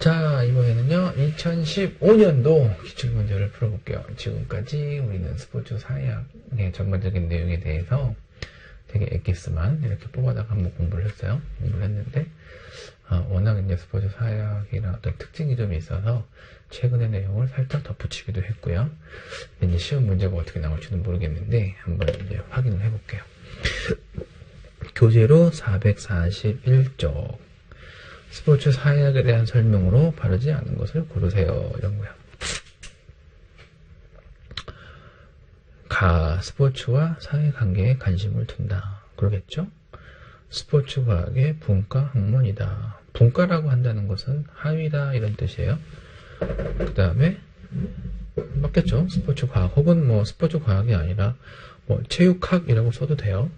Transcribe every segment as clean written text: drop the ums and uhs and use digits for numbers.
자, 이번에는요, 2015년도 기출문제를 풀어볼게요. 지금까지 우리는 스포츠 사회학의 전반적인 내용에 대해서 되게 엑기스만 이렇게 뽑아다가 한번 공부를 했어요. 공부를 했는데, 워낙 이제 스포츠 사회학이나 어떤 특징이 좀 있어서 최근의 내용을 살짝 덧붙이기도 했고요. 이제 시험 문제가 어떻게 나올지는 모르겠는데, 한번 이제 확인을 해볼게요. 교재로 441쪽. 스포츠 사회학에 대한 설명으로 바르지 않은 것을 고르세요. 이런 거야. 스포츠와 사회관계에 관심을 둔다. 그러겠죠? 스포츠 과학의 분과 학문이다. 분과라고 한다는 것은 하위다 이런 뜻이에요. 그 다음에 맞겠죠? 스포츠 과학 혹은 뭐 스포츠 과학이 아니라 뭐 체육학이라고 써도 돼요.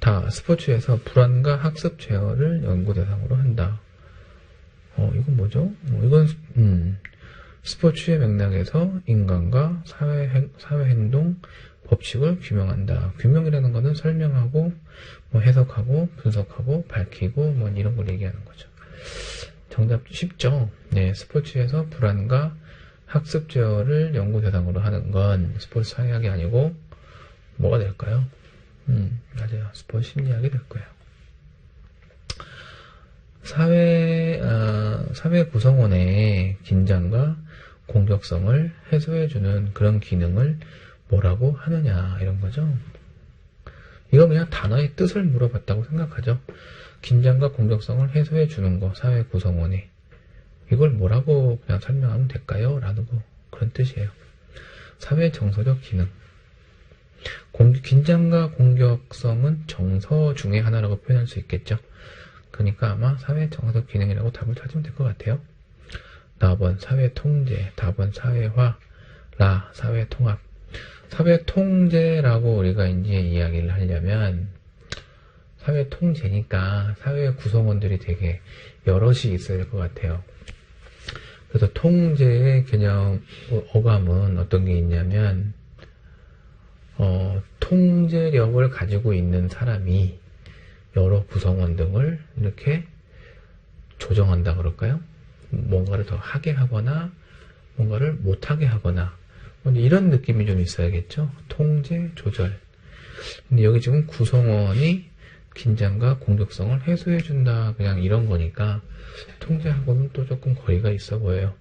다 스포츠에서 불안과 학습 제어를 연구 대상으로 한다. 이건 뭐죠? 이건 스포츠의 맥락에서 인간과 사회 행동 법칙을 규명한다. 규명이라는 거는 설명하고 뭐 해석하고 분석하고 밝히고 뭐 이런 걸 얘기하는 거죠. 정답 쉽죠? 네, 스포츠에서 불안과 학습 제어를 연구 대상으로 하는 건 스포츠 사회학이 아니고 뭐가 될까요? 맞아요. 스포츠 심리학이 될 거예요. 사회 구성원의 긴장과 공격성을 해소해주는 그런 기능을 뭐라고 하느냐, 이런 거죠. 이거 그냥 단어의 뜻을 물어봤다고 생각하죠. 긴장과 공격성을 해소해주는 거, 사회 구성원이. 이걸 뭐라고 그냥 설명하면 될까요? 라는 거, 그런 뜻이에요. 사회 정서적 기능. 긴장과 공격성은 정서 중에 하나라고 표현할 수 있겠죠. 그러니까 아마 사회 정서적 기능이라고 답을 찾으면 될 것 같아요. 나번 사회 통제, 답은 사회화, 사회 통합. 사회 통제라고 우리가 이제 이야기를 하려면 사회 통제니까 사회 구성원들이 되게 여럿이 있어야 될 것 같아요. 그래서 통제의 개념, 어감은 어떤 게 있냐면 통제력을 가지고 있는 사람이 여러 구성원 등을 이렇게 조정한다 그럴까요? 뭔가를 더 하게 하거나 뭔가를 못하게 하거나 이런 느낌이 좀 있어야겠죠? 통제, 조절. 근데 여기 지금 구성원이 긴장과 공격성을 해소해준다 그냥 이런 거니까 통제하고는 또 조금 거리가 있어 보여요.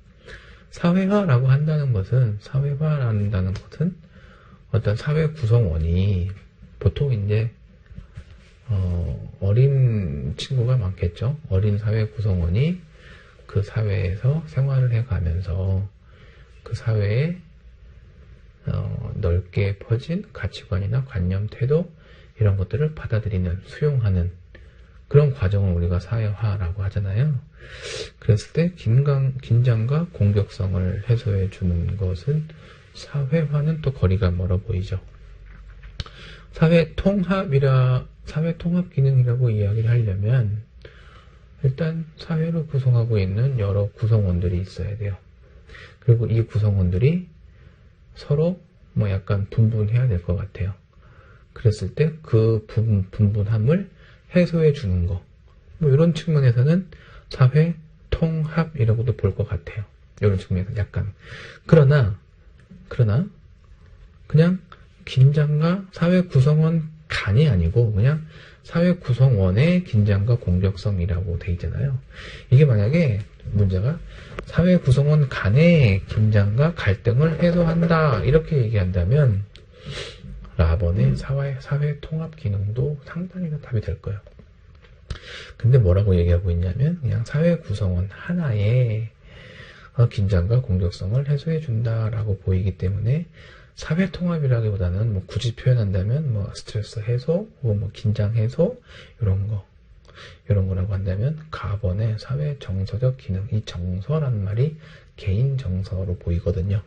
사회화라고 한다는 것은 어떤 사회 구성원이 보통 이제 어린 친구가 많겠죠. 어린 사회 구성원이 그 사회에서 생활을 해가면서 그 사회에 넓게 퍼진 가치관이나 관념, 태도 이런 것들을 받아들이는, 수용하는 그런 과정을 우리가 사회화라고 하잖아요. 그랬을 때 긴장과 공격성을 해소해 주는 것은 사회화는 또 거리가 멀어 보이죠. 사회 통합 기능이라고 이야기를 하려면 일단 사회를 구성하고 있는 여러 구성원들이 있어야 돼요. 그리고 이 구성원들이 서로 뭐 약간 분분해야 될 것 같아요. 그랬을 때 그 분분함을 해소해 주는 거. 뭐 이런 측면에서는 사회 통합이라고도 볼 것 같아요. 이런 측면에서 약간. 그러나 그냥 긴장과 사회 구성원 간이 아니고 그냥 사회 구성원의 긴장과 공격성이라고 돼 있잖아요. 이게 만약에 문제가 사회 구성원 간의 긴장과 갈등을 해소한다 이렇게 얘기한다면 라번의 사회 통합 기능도 상당히 답이 될 거예요. 근데 뭐라고 얘기하고 있냐면 그냥 사회 구성원 하나의 긴장과 공격성을 해소해 준다라고 보이기 때문에 사회 통합이라기보다는 뭐 굳이 표현한다면 뭐 스트레스 해소 혹은 뭐 긴장 해소 이런 거라고 한다면 가번의 사회 정서적 기능, 이 정서라는 말이 개인 정서로 보이거든요.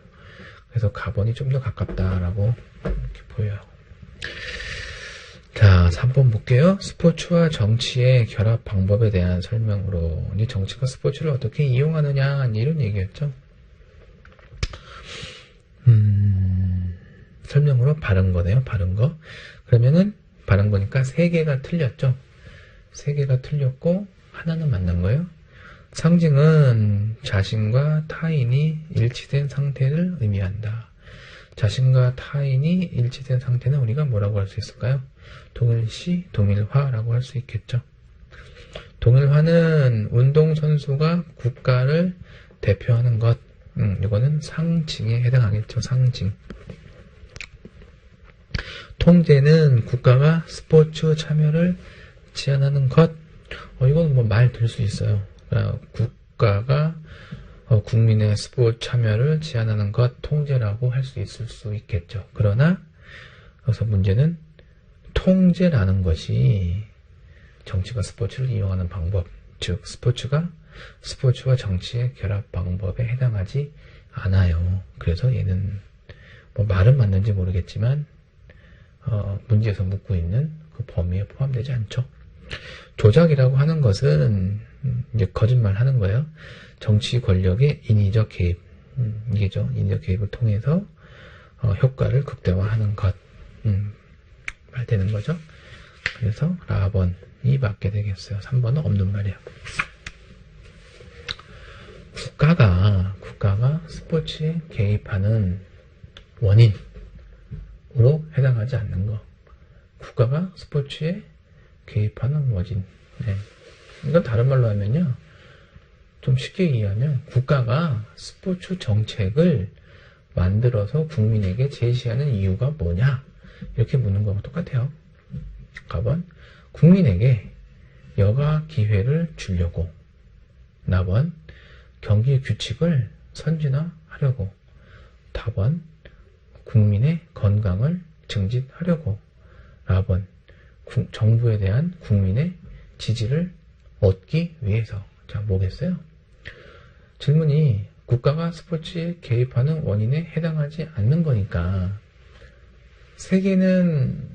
그래서 가번이 좀 더 가깝다라고 이렇게 보여요. 자, 3번 볼게요. 스포츠와 정치의 결합 방법에 대한 설명으로 이 정치가 스포츠를 어떻게 이용하느냐 이런 얘기였죠. 설명으로 바른 거네요. 바른 거. 그러면은 바른 거니까 3개가 틀렸죠. 3개가 틀렸고 하나는 맞는 거예요. 상징은 자신과 타인이 일치된 상태를 의미한다. 자신과 타인이 일치된 상태는 우리가 뭐라고 할 수 있을까요? 동일시, 동일화라고 할 수 있겠죠. 동일화는 운동선수가 국가를 대표하는 것, 이거는 상징에 해당하겠죠. 상징. 통제는 국가가 스포츠 참여를 제한하는 것. 이건 뭐 말 들 수 있어요. 국가가 국민의 스포츠 참여를 제한하는 것, 통제라고 할 수 있을 수 있겠죠. 그러나 여기서 문제는 통제라는 것이 정치가 스포츠를 이용하는 방법, 즉 스포츠와 정치의 결합 방법에 해당하지 않아요. 그래서 얘는 뭐 말은 맞는지 모르겠지만 문제에서 묻고 있는 그 범위에 포함되지 않죠. 조작이라고 하는 것은 이제 거짓말 하는 거예요. 정치 권력의 인위적 개입, 이게죠. 인위적 개입을 통해서 효과를 극대화하는 것, 말되는 거죠. 그래서 라번이 맞게 되겠어요. 3번은 없는 말이야. 국가가 스포츠에 개입하는 원인으로 해당하지 않는 거. 국가가 스포츠에 개입하는 원인. 네. 이건 다른 말로 하면요. 좀 쉽게 이해하면 국가가 스포츠 정책을 만들어서 국민에게 제시하는 이유가 뭐냐? 이렇게 묻는 거하고 똑같아요. 가번 국민에게 여가 기회를 주려고. 나번 경기 규칙을 선진화하려고. 다번 국민의 건강을 증진하려고. 라번 정부에 대한 국민의 지지를 얻기 위해서. 자, 뭐겠어요? 질문이 국가가 스포츠에 개입하는 원인에 해당하지 않는 거니까 세 개는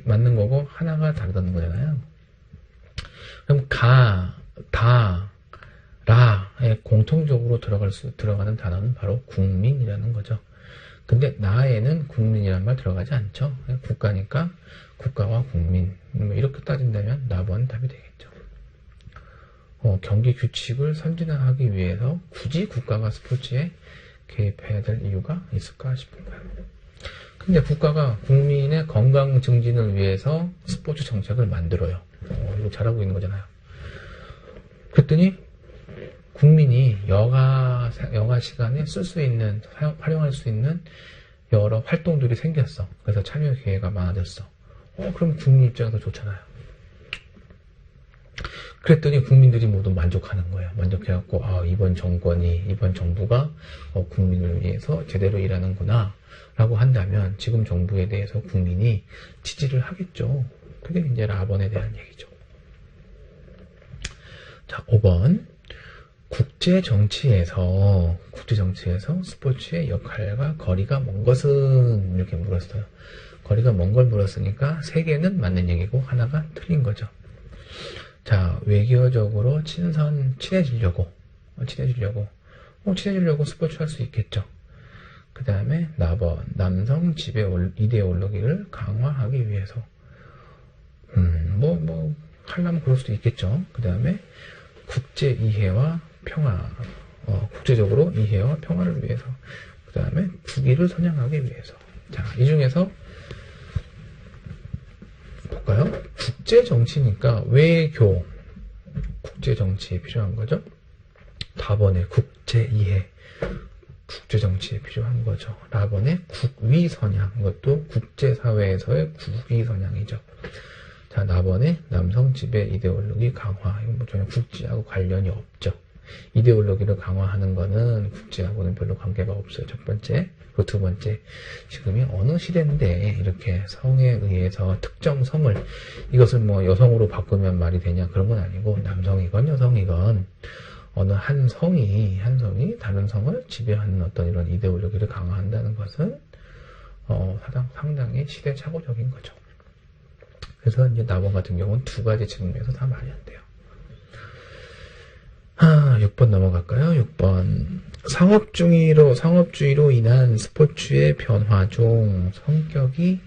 맞는 거고 하나가 다르다는 거잖아요. 그럼 라에 공통적으로 들어가는 단어는 바로 국민이라는 거죠. 근데 나에는 국민이라는 말 들어가지 않죠. 국가니까 국가와 국민. 이렇게 따진다면 나번 답이 되겠죠. 경기 규칙을 선진화하기 위해서 굳이 국가가 스포츠에 개입해야 될 이유가 있을까 싶은 거예요. 근데 국가가 국민의 건강 증진을 위해서 스포츠 정책을 만들어요. 이거 잘하고 있는 거잖아요. 그랬더니 국민이 여가 시간에 쓸 수 있는, 활용할 수 있는 여러 활동들이 생겼어. 그래서 참여 기회가 많아졌어. 그럼 국민 입장에서 좋잖아요. 그랬더니 국민들이 모두 만족하는 거예요. 만족해갖고, 이번 정부가 국민을 위해서 제대로 일하는구나, 라고 한다면 지금 정부에 대해서 국민이 지지를 하겠죠. 그게 이제 라번에 대한 얘기죠. 자, 5번. 국제 정치에서 스포츠의 역할과 거리가 먼 것은 이렇게 물었어요. 거리가 먼 걸 물었으니까 3개는 맞는 얘기고 하나가 틀린 거죠. 자, 외교적으로 친해지려고 스포츠 할 수 있겠죠. 그 다음에 남성 지배 이데올로기를 강화하기 위해서. 하려면 그럴 수도 있겠죠. 그 다음에 국제 이해와 평화, 국제적으로 이해와 평화를 위해서. 그 다음에 국위를 선양하기 위해서. 자, 이 중에서 볼까요? 국제 정치니까 외교, 국제 정치에 필요한 거죠. 다번에 국제 이해, 국제 정치에 필요한 거죠. 라번에 국위 선양, 이것도 국제 사회에서의 국위 선양이죠. 자, 나번에 남성 지배 이데올로기 강화, 이건 뭐 전혀 국제하고 관련이 없죠. 이데올로기를 강화하는 거는 국제하고는 별로 관계가 없어요. 첫 번째. 그리고 두 번째, 지금이 어느 시대인데 이렇게 성에 의해서 특정 성을, 이것을 뭐 여성으로 바꾸면 말이 되냐, 그런 건 아니고, 남성이건 여성이건 어느 한 성이 다른 성을 지배하는 어떤 이런 이데올로기를 강화한다는 것은 상당히 시대착오적인 거죠. 그래서 이제 나번 같은 경우는 두 가지 측면에서 다 말이 안 돼요. 6번 넘어갈까요? 6번. 상업주의로 인한 스포츠의 변화 중 성격이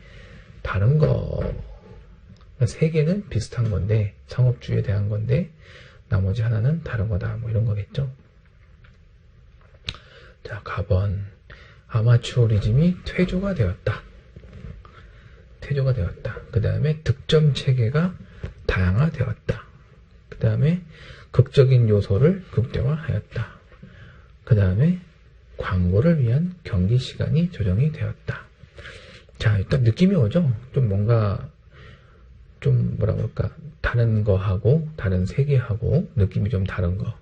다른 거. 3개는 비슷한 건데, 상업주의에 대한 건데, 나머지 하나는 다른 거다. 뭐 이런 거겠죠. 자, 가번. 아마추어리즘이 퇴조가 되었다. 퇴조가 되었다. 그 다음에 득점 체계가 다양화되었다. 그 다음에 극적인 요소를 극대화하였다. 그 다음에 광고를 위한 경기 시간이 조정이 되었다. 자, 일단 느낌이 오죠? 좀 뭔가 좀 뭐라 그럴까, 다른 거하고 다른 세계하고 느낌이 좀 다른 거.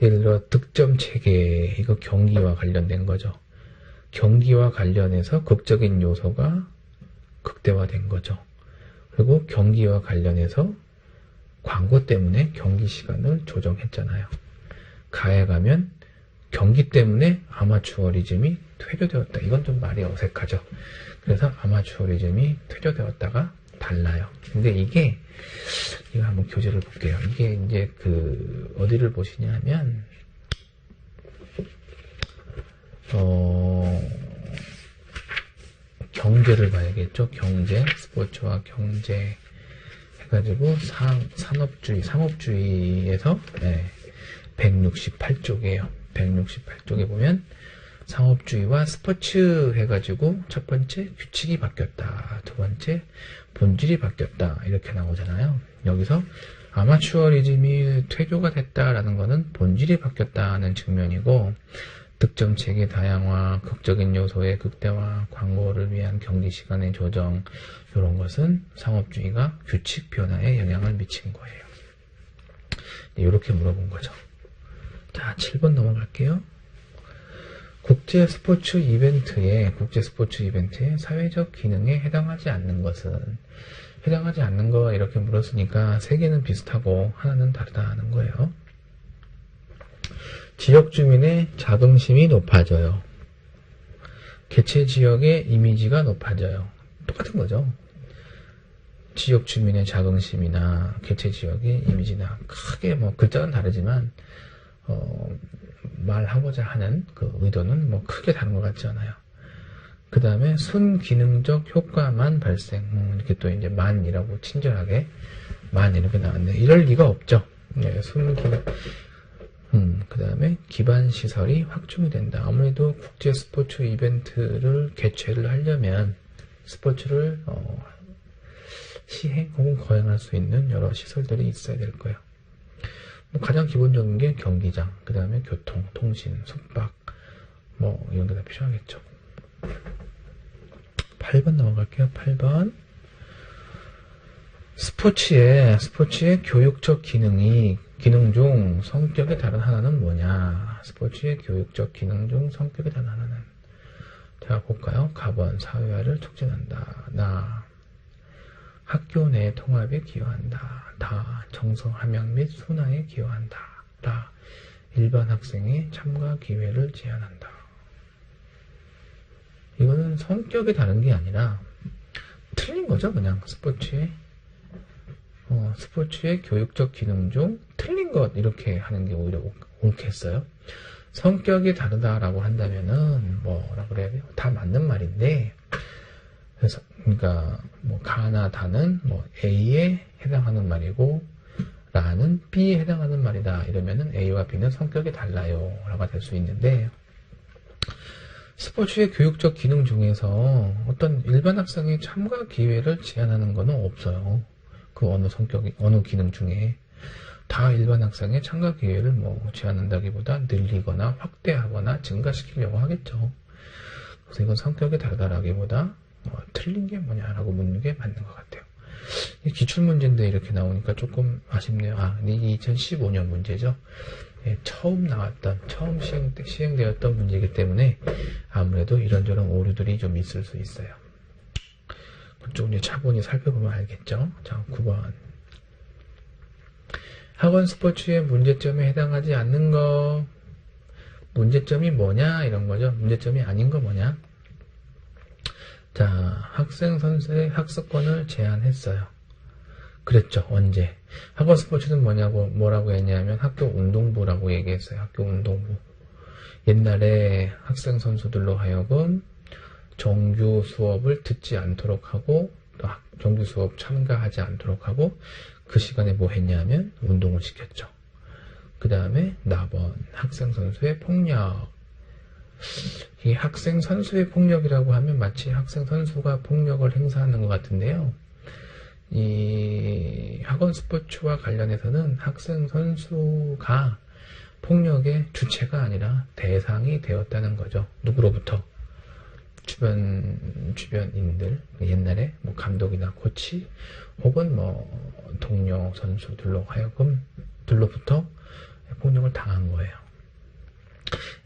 예를 들어 득점 체계, 이거 경기와 관련된 거죠. 경기와 관련해서 극적인 요소가 극대화된 거죠. 그리고 경기와 관련해서 광고 때문에 경기 시간을 조정했잖아요. 가에 가면 경기 때문에 아마추어리즘이 퇴조되었다. 이건 좀 말이 어색하죠. 그래서 아마추어리즘이 퇴조되었다가 달라요. 근데 이게, 이거 한번 교재를 볼게요. 이게 이제 어디를 보시냐면, 경제를 봐야겠죠. 경제, 스포츠와 경제 해가지고 상업주의에서 168쪽이에요. 168쪽에 보면 상업주의와 스포츠 해가지고 첫 번째 규칙이 바뀌었다. 두 번째 본질이 바뀌었다. 이렇게 나오잖아요. 여기서 아마추어리즘이 퇴조가 됐다라는 거는 본질이 바뀌었다는 측면이고, 득점 체계 다양화, 극적인 요소의 극대화, 광고를 위한 경기 시간의 조정, 이런 것은 상업주의가 규칙 변화에 영향을 미친 거예요. 이렇게 물어본 거죠. 자, 7번 넘어갈게요. 국제 스포츠 이벤트의 사회적 기능에 해당하지 않는 것은, 해당하지 않는 거 이렇게 물었으니까 세 개는 비슷하고 하나는 다르다는 거예요. 지역 주민의 자긍심이 높아져요. 개체 지역의 이미지가 높아져요. 똑같은 거죠. 지역 주민의 자긍심이나 개체 지역의 이미지나 크게 뭐 글자는 다르지만 말하고자 하는 그 의도는 뭐 크게 다른 것 같지 않아요. 그 다음에 순기능적 효과만 발생. 이렇게 또 이제 만이라고 친절하게 만 이렇게 나왔는데 이럴 리가 없죠. 네, 순기능. 그 다음에 기반 시설이 확충이 된다. 아무래도 국제 스포츠 이벤트를 개최를 하려면 스포츠를 시행 혹은 거행할 수 있는 여러 시설들이 있어야 될 거예요. 가장 기본적인 게 경기장, 그 다음에 교통, 통신, 숙박, 뭐 이런 게 다 필요하겠죠. 8번 넘어갈게요. 8번. 스포츠의 교육적 기능 중 성격에 다른 하나는 뭐냐? 스포츠의 교육적 기능 중 성격에 다른 하나는. 자, 볼까요? 가번, 사회화를 촉진한다. 나, 학교 내 통합에 기여한다. 다, 정서 함양 및 순화에 기여한다. 라, 일반 학생의 참가 기회를 제한한다. 이거는 성격에 다른 게 아니라 틀린 거죠. 그냥 스포츠의 교육적 기능 중 틀린 것 이렇게 하는 게 오히려 옳겠어요. 성격이 다르다라고 한다면은 뭐라 그래야 돼요? 다 맞는 말인데, 그래서 그러니까 뭐 가나 다는 뭐 A에 해당하는 말이고 라는 B에 해당하는 말이다. 이러면은 A와 B는 성격이 달라요라고 될 수 있는데, 스포츠의 교육적 기능 중에서 어떤 일반 학생의 참가 기회를 제한하는 거는 없어요. 그 어느 기능 중에 다 일반 학생의 참가 기회를 뭐 제한한다기보다 늘리거나 확대하거나 증가시키려고 하겠죠. 그래서 이건 성격이 다르다라기보다 틀린 게 뭐냐라고 묻는 게 맞는 것 같아요. 기출문제인데 이렇게 나오니까 조금 아쉽네요. 이게 2015년 문제죠. 처음 시행되었던 문제이기 때문에 아무래도 이런저런 오류들이 좀 있을 수 있어요. 그쪽 이제 차분히 살펴보면 알겠죠. 자, 9번. 학원 스포츠의 문제점에 해당하지 않는 거. 문제점이 뭐냐? 이런 거죠. 문제점이 아닌 거 뭐냐? 자, 학생 선수의 학습권을 제한했어요. 그랬죠. 언제? 학원 스포츠는 뭐라고 했냐면 학교 운동부라고 얘기했어요. 학교 운동부. 옛날에 학생 선수들로 하여금 정규 수업을 듣지 않도록 하고 또 정규 수업 참가하지 않도록 하고 그 시간에 뭐 했냐면 운동을 시켰죠. 그 다음에 나번 학생 선수의 폭력. 이 학생 선수의 폭력이라고 하면 마치 학생 선수가 폭력을 행사하는 것 같은데요. 이 학원 스포츠와 관련해서는 학생 선수가 폭력의 주체가 아니라 대상이 되었다는 거죠. 누구로부터? 주변인들, 옛날에 뭐 감독이나 코치 혹은 뭐 동료 선수들로 하여금들로부터 폭력을 당한 거예요.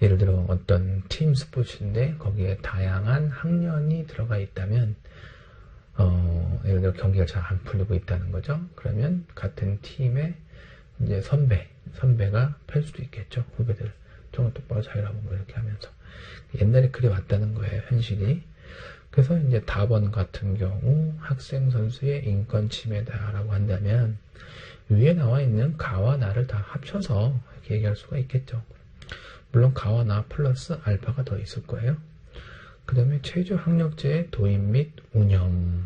예를 들어 어떤 팀 스포츠인데 거기에 다양한 학년이 들어가 있다면 예를 들어 경기가 잘 안 풀리고 있다는 거죠. 그러면 같은 팀의 이제 선배가 팰 수도 있겠죠. 후배들 정말 똑바로 잘하고 뭐 이렇게 하면서 옛날에 그래 왔다는 거예요. 현실이. 그래서 이제 답원 같은 경우 학생 선수의 인권 침해다라고 한다면 위에 나와 있는 가와 나를 다 합쳐서 이렇게 얘기할 수가 있겠죠. 물론 가와 나 플러스 알파가 더 있을 거예요. 그 다음에 최저학력제의 도입 및 운영.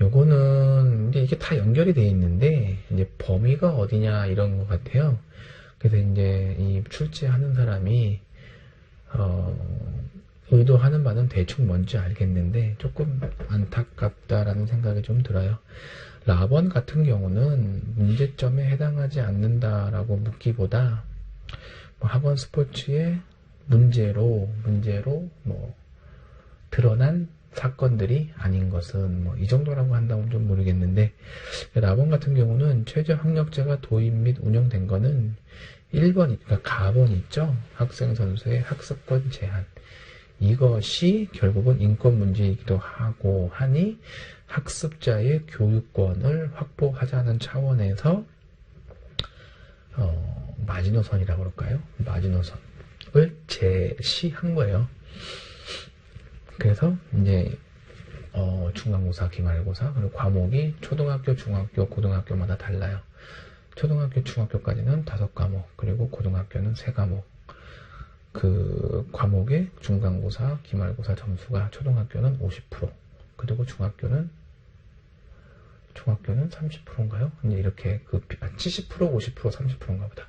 요거는 이제 이게 다 연결이 돼 있는데 이제 범위가 어디냐 이런 것 같아요. 그래서 이제 이 출제하는 사람이 의도하는 바는 대충 뭔지 알겠는데 조금 안타깝다라는 생각이 좀 들어요. 라번 같은 경우는 문제점에 해당하지 않는다라고 묻기보다 뭐 학원 스포츠의 문제로 뭐 드러난 사건들이 아닌 것은 뭐 이 정도라고 한다면 좀 모르겠는데, 라번 같은 경우는 최저학력제가 도입 및 운영된 거는 1번, 그러니까 가번 있죠. 학생 선수의 학습권 제한. 이것이 결국은 인권 문제이기도 하고 하니 학습자의 교육권을 확보하자는 차원에서 마지노선이라고 그럴까요? 마지노선을 제시한 거예요. 그래서 이제 중간고사, 기말고사, 그리고 과목이 초등학교, 중학교, 고등학교마다 달라요. 초등학교, 중학교까지는 5과목, 그리고 고등학교는 3과목. 그 과목의 중간고사, 기말고사 점수가 초등학교는 50%, 그리고 중학교는 30%인가요? 이제 이렇게 70%, 50%, 30%인가 보다.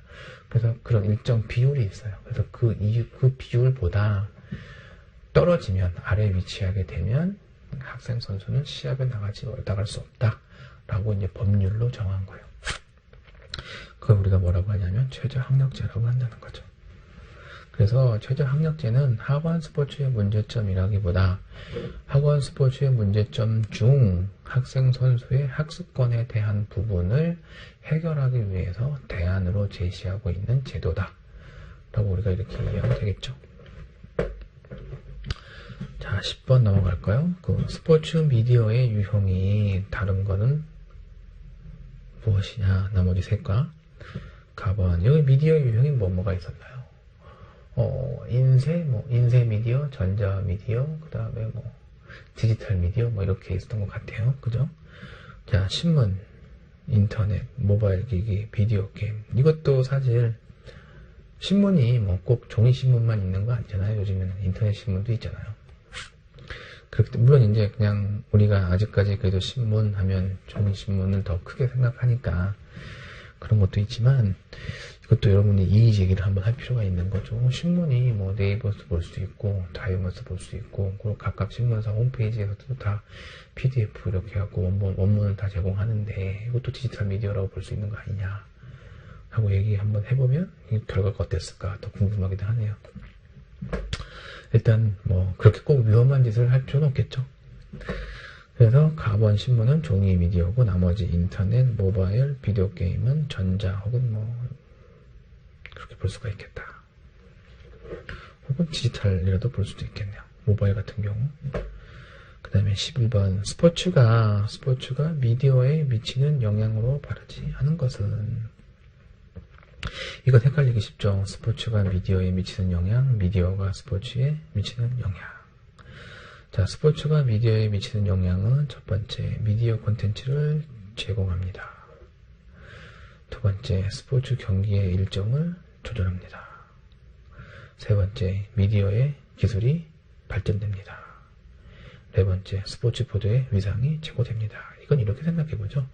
그래서 그런 일정 비율이 있어요. 그래서 그 비율보다 떨어지면, 아래에 위치하게 되면 학생 선수는 시합에 나갈 수 없다라고 이제 법률로 정한 거예요. 그걸 우리가 뭐라고 하냐면 최저학력제라고 한다는 거죠. 그래서 최저학력제는 학원 스포츠의 문제점이라기보다 학원 스포츠의 문제점 중 학생 선수의 학습권에 대한 부분을 해결하기 위해서 대안으로 제시하고 있는 제도다 라고 우리가 이렇게 이해하면 되겠죠. 자, 10번 넘어갈까요? 그 스포츠 미디어의 유형이 다른 거는 무엇이냐? 나머지 셋과 가번. 여기 미디어 유형이 뭐가 있었나요? 인쇄 미디어, 전자 미디어, 그 다음에 디지털 미디어, 이렇게 있었던 것 같아요. 그죠? 자, 신문, 인터넷, 모바일 기기, 비디오 게임. 이것도 사실, 신문이 꼭 종이 신문만 있는 거 아니잖아요. 요즘에는 인터넷 신문도 있잖아요. 물론 이제 그냥 우리가 아직까지 그래도 신문 하면 종이 신문을 더 크게 생각하니까 그런 것도 있지만, 이것도 여러분이 이의제기를 한번 할 필요가 있는 거죠. 신문이 네이버에서 볼 수 있고, 다이머에서 볼 수 있고, 그리고 각각 신문사 홈페이지에서도 다 PDF 이렇게 하고 원문을 다 제공하는데, 이것도 디지털 미디어라고 볼 수 있는 거 아니냐 하고 얘기 한번 해보면 이 결과가 어땠을까 더 궁금하기도 하네요. 일단 그렇게 꼭 위험한 짓을 할 필요는 없겠죠. 그래서 가번 신문은 종이 미디어고, 나머지 인터넷, 모바일, 비디오 게임은 전자 혹은 그렇게 볼 수가 있겠다. 혹은 디지털이라도 볼 수도 있겠네요. 모바일 같은 경우. 그 다음에 11번 스포츠가 미디어에 미치는 영향으로 바르지 않은 것은, 이건 헷갈리기 쉽죠. 스포츠가 미디어에 미치는 영향, 미디어가 스포츠에 미치는 영향. 자, 스포츠가 미디어에 미치는 영향은 첫 번째, 미디어 콘텐츠를 제공합니다. 두 번째, 스포츠 경기의 일정을 조절합니다. 세 번째, 미디어의 기술이 발전됩니다. 네 번째, 스포츠 보도의 위상이 제고됩니다. 이건 이렇게 생각해보죠.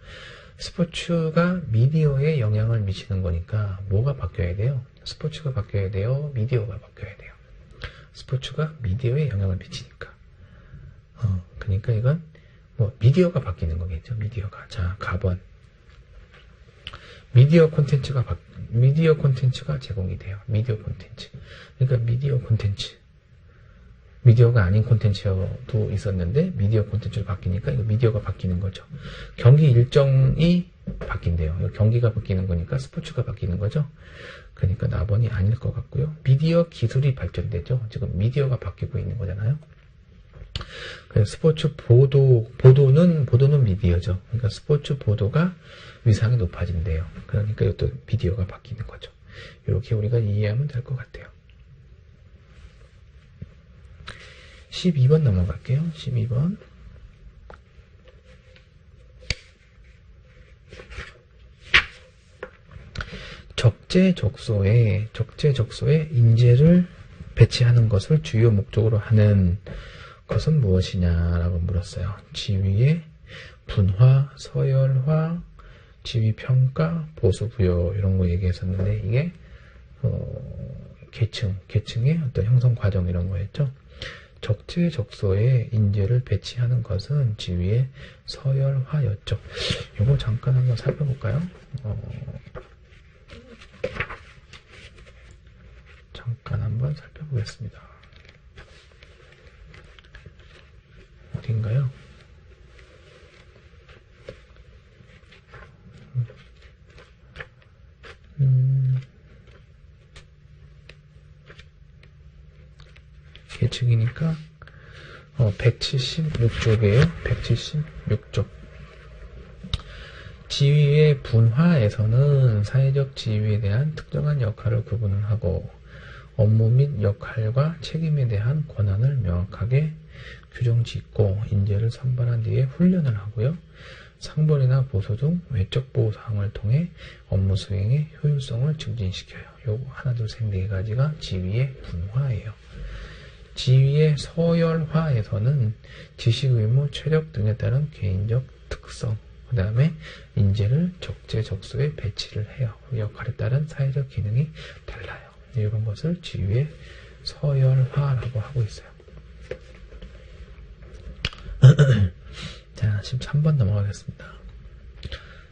스포츠가 미디어에 영향을 미치는 거니까 뭐가 바뀌어야 돼요? 스포츠가 바뀌어야 돼요? 미디어가 바뀌어야 돼요? 스포츠가 미디어에 영향을 미치니까. 그러니까 이건 뭐 미디어가 바뀌는 거겠죠. 미디어가. 자, 가번. 미디어 콘텐츠가 제공이 돼요. 미디어 콘텐츠. 그러니까 미디어 콘텐츠. 미디어가 아닌 콘텐츠도 있었는데 미디어 콘텐츠로 바뀌니까 이거 미디어가 바뀌는 거죠. 경기 일정이 바뀐대요. 경기가 바뀌는 거니까 스포츠가 바뀌는 거죠. 그러니까 나번이 아닐 것 같고요. 미디어 기술이 발전되죠. 지금 미디어가 바뀌고 있는 거잖아요. 그래서 스포츠 보도는 미디어죠. 그러니까 스포츠 보도가 위상이 높아진대요. 그러니까 이것도 미디어가 바뀌는 거죠. 이렇게 우리가 이해하면 될 것 같아요. 12번 넘어갈게요. 12번. 적재적소에 인재를 배치하는 것을 주요 목적으로 하는 것은 무엇이냐라고 물었어요. 지위의 분화, 서열화, 지위평가, 보수부여 이런 거 얘기했었는데 이게 계층의 어떤 형성 과정 이런 거였죠. 적재적소에 인재를 배치하는 것은 지위의 서열화였죠. 이거 잠깐 한번 살펴볼까요? 잠깐 한번 살펴보겠습니다. 어딘가요? 계층이니까 176쪽이에요. 176쪽. 지위의 분화에서는 사회적 지위에 대한 특정한 역할을 구분을 하고 업무 및 역할과 책임에 대한 권한을 명확하게 규정 짓고 인재를 선발한 뒤에 훈련을 하고요. 상벌이나 보수 등 외적 보호 사항을 통해 업무 수행의 효율성을 증진시켜요. 요거 하나, 둘, 셋, 네 가지가 지위의 분화예요. 지위의 서열화에서는 지식 의무, 체력 등에 따른 개인적 특성, 그 다음에 인재를 적재적소에 배치를 해요. 역할에 따른 사회적 기능이 달라요. 이런 것을 지위의 서열화라고 하고 있어요. 자, 13번 넘어가겠습니다.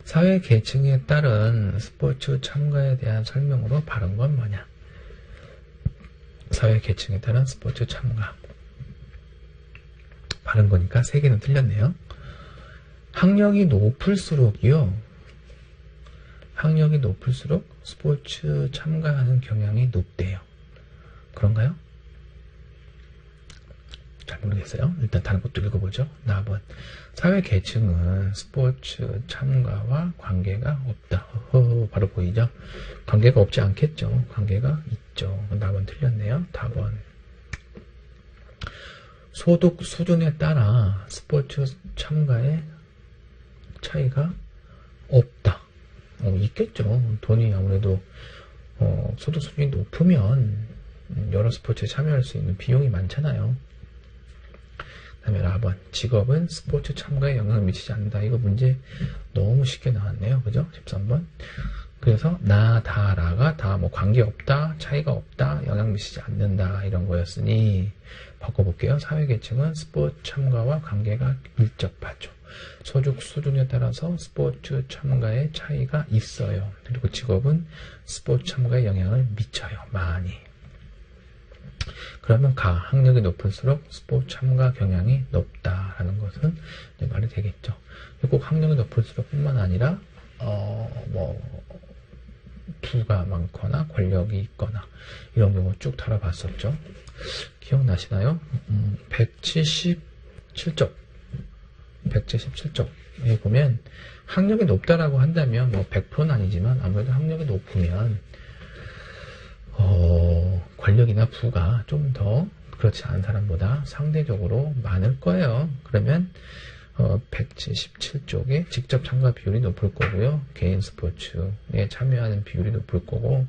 사회 계층에 따른 스포츠 참가에 대한 설명으로 바른 건 뭐냐? 사회 계층에 따른 스포츠 참가. 바른 거니까 세 개는 틀렸네요. 학력이 높을수록이요. 학력이 높을수록 스포츠 참가하는 경향이 높대요. 그런가요? 잘 모르겠어요. 일단 다른 것도 읽어보죠. 나번. 사회 계층은 스포츠 참가와 관계가 없다. 바로 보이죠? 관계가 없지 않겠죠. 관계가 있죠. 나번 틀렸네요. 다번. 소득 수준에 따라 스포츠 참가의 차이가 없다. 있겠죠. 돈이 아무래도 소득 수준이 높으면 여러 스포츠에 참여할 수 있는 비용이 많잖아요. 그 다음에 4번. 직업은 스포츠 참가에 영향을 미치지 않는다. 이거 문제 너무 쉽게 나왔네요. 그죠? 13번. 그래서 나, 다, 라가 다 뭐 관계없다, 차이가 없다, 영향 미치지 않는다 이런 거였으니 바꿔볼게요. 사회계층은 스포츠 참가와 관계가 밀접하죠. 소득 수준에 따라서 스포츠 참가에 차이가 있어요. 그리고 직업은 스포츠 참가에 영향을 미쳐요. 많이. 그러면 학력이 높을수록 스포츠 참가 경향이 높다라는 것은 말이 되겠죠. 꼭 학력이 높을수록 뿐만 아니라 부가 많거나 권력이 있거나 이런 경우 쭉 다뤄봤었죠. 기억나시나요? 177쪽 177쪽에 보면 학력이 높다라고 한다면 100%는 아니지만 아무래도 학력이 높으면 권력이나 부가 좀 더 그렇지 않은 사람보다 상대적으로 많을 거예요. 그러면 177쪽에 직접 참가 비율이 높을 거고요. 개인 스포츠에 참여하는 비율이 높을 거고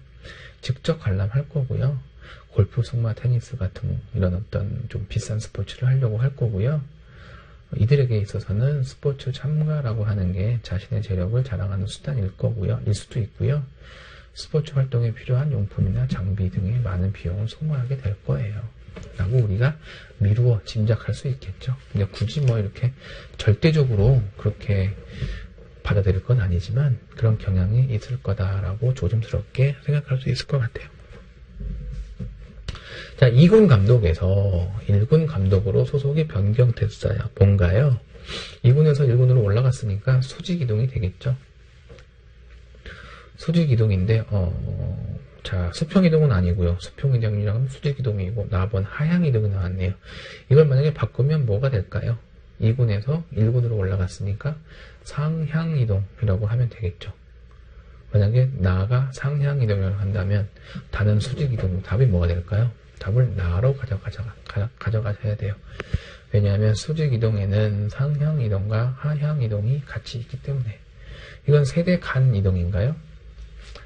직접 관람할 거고요. 골프, 승마, 테니스 같은 이런 어떤 좀 비싼 스포츠를 하려고 할 거고요. 이들에게 있어서는 스포츠 참가라고 하는 게 자신의 재력을 자랑하는 수단일 일 수도 있고요. 스포츠 활동에 필요한 용품이나 장비 등의 많은 비용을 소모하게 될 거예요. 라고 우리가 미루어 짐작할 수 있겠죠. 근데 굳이 뭐 이렇게 절대적으로 그렇게 받아들일 건 아니지만 그런 경향이 있을 거다라고 조심스럽게 생각할 수 있을 것 같아요. 자, 2군 감독에서 1군 감독으로 소속이 변경됐어요. 뭔가요? 2군에서 1군으로 올라갔으니까 수직 이동이 되겠죠. 수직 이동인데, 자, 수평 이동은 아니고요. 수평 이동이라면 수직 이동이고, 나번 하향 이동이 나왔네요. 이걸 만약에 바꾸면 뭐가 될까요? 2군에서 1군으로 올라갔으니까 상향 이동이라고 하면 되겠죠. 만약에 나가 상향 이동을 한다면 다는 수직 이동, 답이 뭐가 될까요? 답을 나로 가져가셔야 돼요. 왜냐하면 수직 이동에는 상향 이동과 하향 이동이 같이 있기 때문에. 이건 세대 간 이동인가요?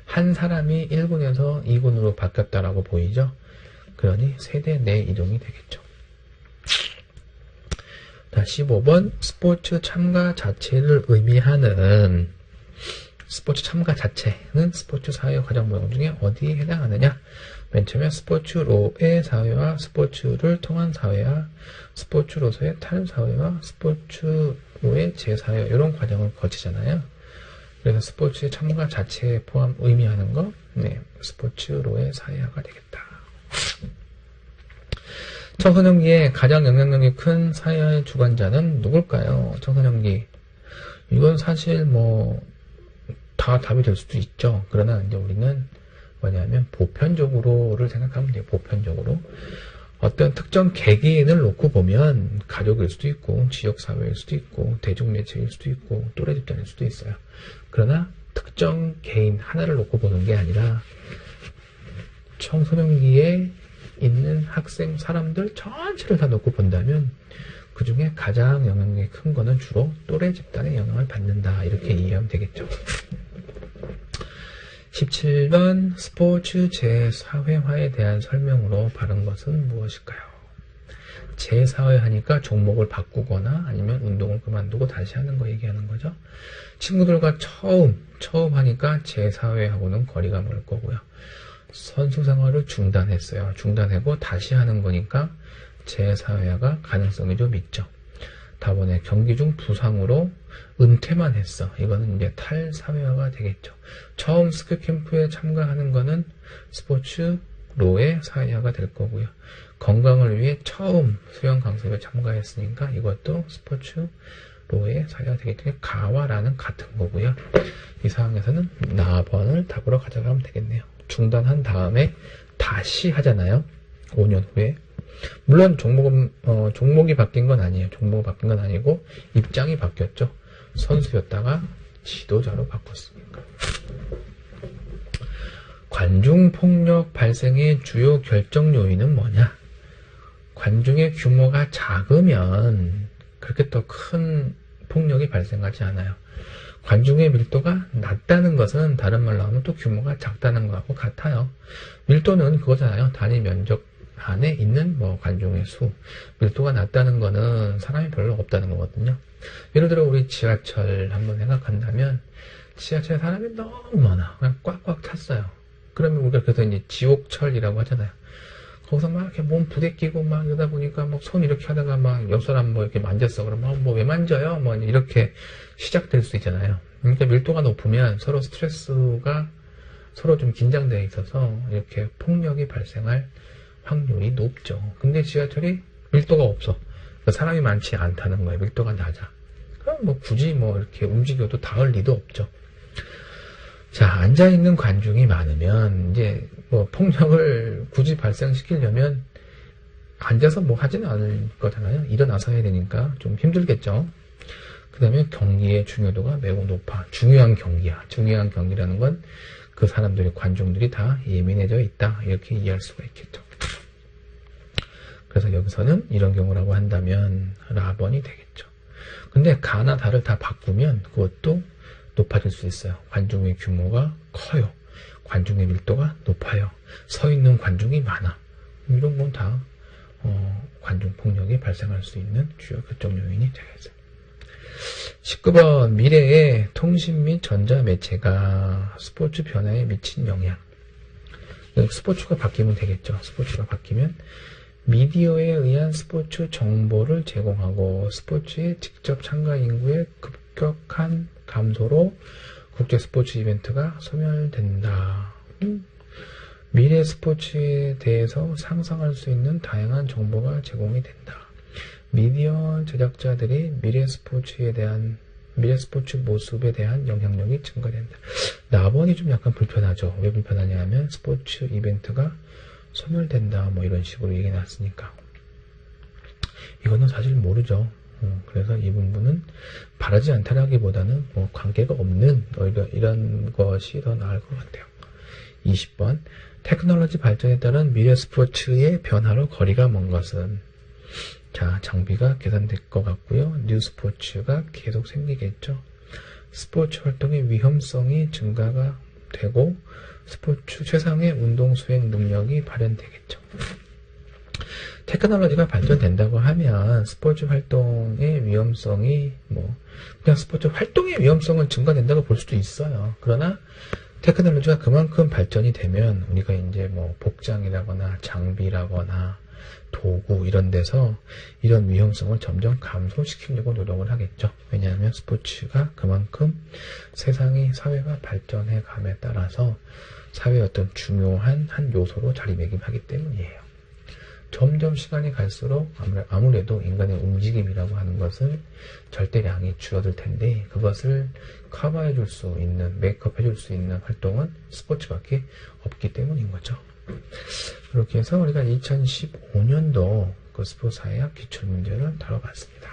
한 사람이 1군에서 2군으로 바뀌었다라고 보이죠? 그러니 세대 내 이동이 되겠죠. 자, 15번 스포츠 참가 자체를 의미하는 스포츠 참가 자체는 스포츠 사회 과정 모형 중에 어디에 해당하느냐? 맨 처음에 스포츠로의 사회와 스포츠를 통한 사회와 스포츠로서의 탈사회와 스포츠로의 재사회 이런 과정을 거치잖아요. 그래서 스포츠의 참가 자체에 포함 의미하는 거, 네, 스포츠로의 사회화가 되겠다. 청소년기에 가장 영향력이 큰 사회화의 주관자는 누굴까요? 청소년기. 이건 사실 다 답이 될 수도 있죠. 그러나 이제 우리는 뭐냐면 보편적으로를 생각하면 돼요. 보편적으로. 어떤 특정 개개인을 놓고 보면 가족일 수도 있고 지역사회일 수도 있고 대중매체일 수도 있고 또래 집단일 수도 있어요. 그러나 특정 개인 하나를 놓고 보는 게 아니라 청소년기에 있는 학생, 사람들 전체를 다 놓고 본다면 그 중에 가장 영향력이 큰 거는 주로 또래 집단의 영향을 받는다. 이렇게 이해하면 되겠죠. 17번 스포츠 재사회화에 대한 설명으로 바른 것은 무엇일까요? 재사회하니까 종목을 바꾸거나 아니면 운동을 그만두고 다시 하는 거 얘기하는 거죠. 친구들과 처음 하니까 재사회하고는 거리가 멀 거고요. 선수 생활을 중단했어요. 중단하고 다시 하는 거니까 재사회화가 가능성이 좀 있죠. 다번에 경기 중 부상으로 은퇴만 했어. 이거는 이제 탈사회화가 되겠죠. 처음 스크캠프에 참가하는 거는 스포츠로의 사회화가 될 거고요. 건강을 위해 처음 수영 강습에 참가했으니까 이것도 스포츠로의 사회화가 되기 때문에 가와라는 같은 거고요. 이 상황에서는 나번을 답으로 가져가면 되겠네요. 중단한 다음에 다시 하잖아요. 5년 후에. 물론 종목이 바뀐 건 아니에요. 종목이 바뀐 건 아니고 입장이 바뀌었죠. 선수였다가 지도자로 바꿨으니까. 관중폭력 발생의 주요 결정 요인은 뭐냐? 관중의 규모가 작으면 그렇게 또 큰 폭력이 발생하지 않아요. 관중의 밀도가 낮다는 것은 다른 말로 하면 또 규모가 작다는 것하고 같아요. 밀도는 그거잖아요. 단위 면적 안에 있는 관중의 수. 밀도가 낮다는 거는 사람이 별로 없다는 거거든요. 예를 들어 우리 지하철 한번 생각한다면 지하철에 사람이 너무 많아. 그냥 꽉꽉 찼어요. 그러면 우리가 그래서 이제 지옥철이라고 하잖아요. 거기서 막 이렇게 몸 부대끼고 막 이러다 보니까 손 이렇게 하다가 막 옆 사람 이렇게 만졌어. 그러면 왜 만져요? 이렇게 시작될 수 있잖아요. 그러니까 밀도가 높으면 서로 스트레스가 서로 좀 긴장되어 있어서 이렇게 폭력이 발생할 확률이 높죠. 근데 지하철이 밀도가 없어. 그러니까 사람이 많지 않다는 거예요. 밀도가 낮아. 그럼 굳이 이렇게 움직여도 닿을 리도 없죠. 자, 앉아있는 관중이 많으면 이제 폭력을 굳이 발생시키려면 앉아서 하지는 않을 거잖아요. 일어나서 해야 되니까 좀 힘들겠죠. 그 다음에 경기의 중요도가 매우 높아. 중요한 경기야. 중요한 경기라는 건 그 사람들이, 관중들이 다 예민해져 있다. 이렇게 이해할 수가 있겠죠. 그래서 여기서는 이런 경우라고 한다면 라번이 되겠죠. 근데 가나 다를 다 바꾸면 그것도 높아질 수 있어요. 관중의 규모가 커요. 관중의 밀도가 높아요. 서 있는 관중이 많아. 이런 건 다 관중폭력이 발생할 수 있는 주요 결정 요인이 되겠습니다. 19번 미래의 통신 및 전자매체가 스포츠 변화에 미친 영향. 스포츠가 바뀌면 되겠죠. 스포츠가 바뀌면 미디어에 의한 스포츠 정보를 제공하고 스포츠의 직접 참가 인구의 급격한 감소로 국제 스포츠 이벤트가 소멸된다. 미래 스포츠에 대해서 상상할 수 있는 다양한 정보가 제공이 된다. 미디어 제작자들이 미래 스포츠 모습에 대한 영향력이 증가된다. 나번이 좀 약간 불편하죠. 왜 불편하냐 하면 스포츠 이벤트가 소멸된다. 뭐 이런 식으로 얘기 나왔으니까. 이거는 사실 모르죠. 그래서 이 부분은 바라지 않다라기보다는 뭐 관계가 없는 이런 것이 더 나을 것 같아요. 20번 테크놀로지 발전에 따른 미래 스포츠의 변화로 거리가 먼 것은 자, 장비가 개선될 것 같고요. 뉴 스포츠가 계속 생기겠죠. 스포츠 활동의 위험성이 증가가 되고 스포츠 최상의 운동 수행 능력이 발현되겠죠. 테크놀로지가 발전된다고 하면 스포츠 활동의 위험성이 그냥 스포츠 활동의 위험성은 증가된다고 볼 수도 있어요. 그러나 테크놀로지가 그만큼 발전이 되면 우리가 이제 복장이라거나 장비라거나 도구 이런 데서 이런 위험성을 점점 감소시키려고 노력을 하겠죠. 왜냐하면 스포츠가 그만큼 사회가 발전해 감에 따라서 사회의 어떤 중요한 한 요소로 자리매김하기 때문이에요. 점점 시간이 갈수록 아무래도 인간의 움직임이라고 하는 것은 절대량이 줄어들 텐데 그것을 커버해 줄 수 있는, 메이크업 해줄 수 있는 활동은 스포츠밖에 없기 때문인 거죠. 그렇게 해서 우리가 2015년도 그 스포츠 사회학 기출문제를 다뤄봤습니다.